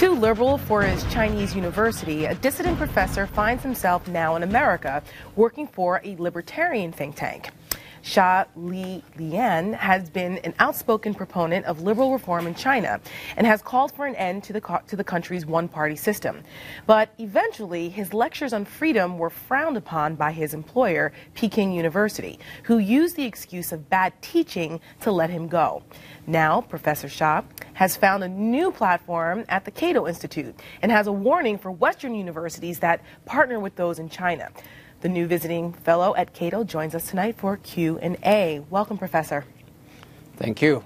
Too liberal for his Chinese university, a dissident professor finds himself now in America working for a libertarian think tank. Xia Yeliang has been an outspoken proponent of liberal reform in China and has called for an end to the country's one-party system. But eventually, his lectures on freedom were frowned upon by his employer, Peking University, who used the excuse of bad teaching to let him go. Now, Professor Xia has found a new platform at the Cato Institute and has a warning for Western universities that partner with those in China. The new visiting fellow at Cato joins us tonight for Q&A. Welcome, Professor. Thank you.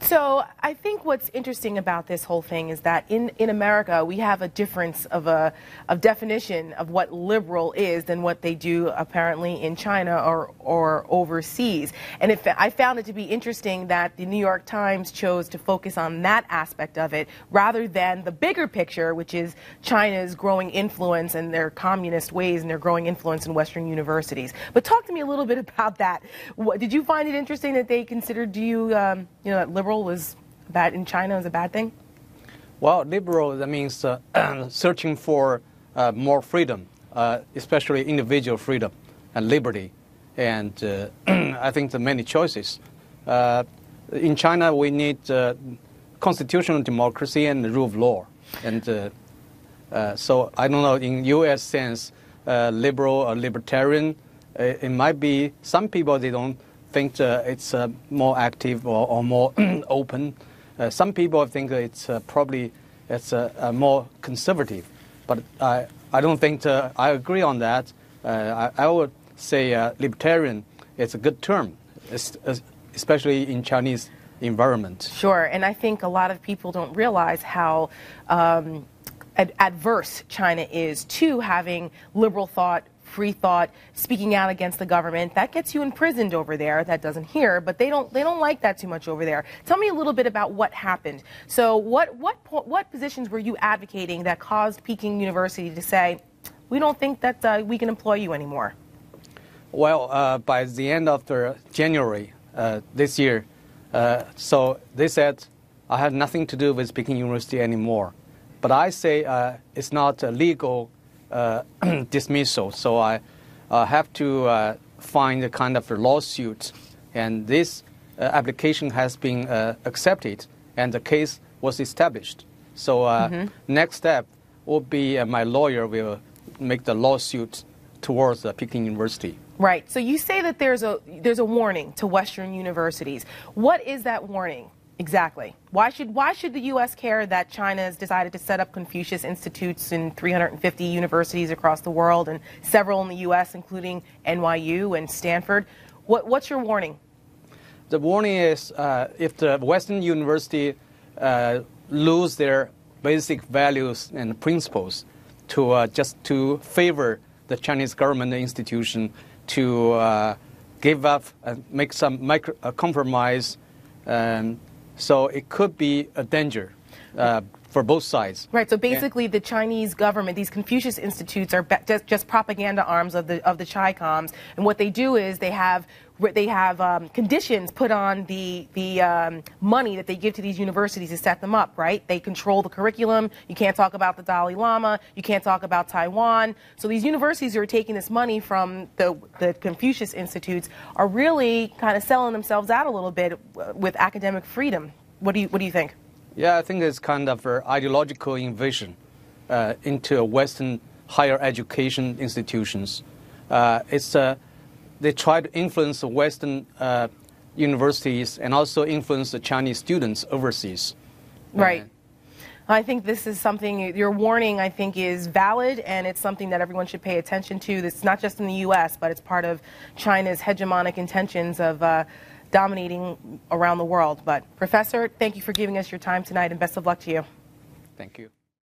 So I think what's interesting about this whole thing is that in America, we have a difference of definition of what liberal is than what they do apparently in China or overseas. And I found it to be interesting that the New York Times chose to focus on that aspect of it rather than the bigger picture, which is China's growing influence and their communist ways and their growing influence in Western universities. But talk to me a little bit about that. Did you find it interesting that they considered that liberal was bad in China is a bad thing? Well, liberal, that means searching for more freedom, especially individual freedom and liberty. And I think there are many choices. In China, we need constitutional democracy and the rule of law. And so I don't know, in U.S. sense, liberal or libertarian, it might be some people, they don't think it's more active or more open. Some people think it's probably more conservative, but I don't think I agree on that. I would say libertarian is a good term, especially in Chinese environment. Sure, and I think a lot of people don't realize how adverse China is to having liberal thought, free thought, speaking out against the government. That gets you imprisoned over there. That doesn't here, but they don't like that too much over there. Tell me a little bit about what happened. So what positions were you advocating that caused Peking University to say, we don't think that we can employ you anymore? Well, by the end of January this year, so they said I had nothing to do with Peking University anymore. But I say it's not a legal dismissal, so I have to find a kind of a lawsuit, and this application has been accepted, and the case was established. So next step will be my lawyer will make the lawsuit towards Peking University. Right. So you say that there's a warning to Western universities. What is that warning? Exactly. Why should the U.S. care that China has decided to set up Confucius Institutes in 350 universities across the world and several in the U.S., including NYU and Stanford? What's your warning? The warning is if the Western university lose their basic values and principles to just to favor the Chinese government institution, to give up and make some compromise. So it could be a danger for both sides. Right. So basically, the Chinese government, these Confucius Institutes, are just propaganda arms of the Chi-Coms, and what they do is they have conditions put on the money that they give to these universities to set them up. Right. They control the curriculum. You can't talk about the Dalai Lama. You can't talk about Taiwan. So these universities who are taking this money from the Confucius Institutes are really kind of selling themselves out a little bit with academic freedom. What do you think? Yeah, I think it's kind of an ideological invasion into Western higher education institutions. They try to influence the Western universities and also influence the Chinese students overseas. Right. I think this is something, your warning, I think, is valid, and it's something that everyone should pay attention to. It's not just in the U.S., but it's part of China's hegemonic intentions of dominating around the world. But, Professor, thank you for giving us your time tonight, and best of luck to you. Thank you.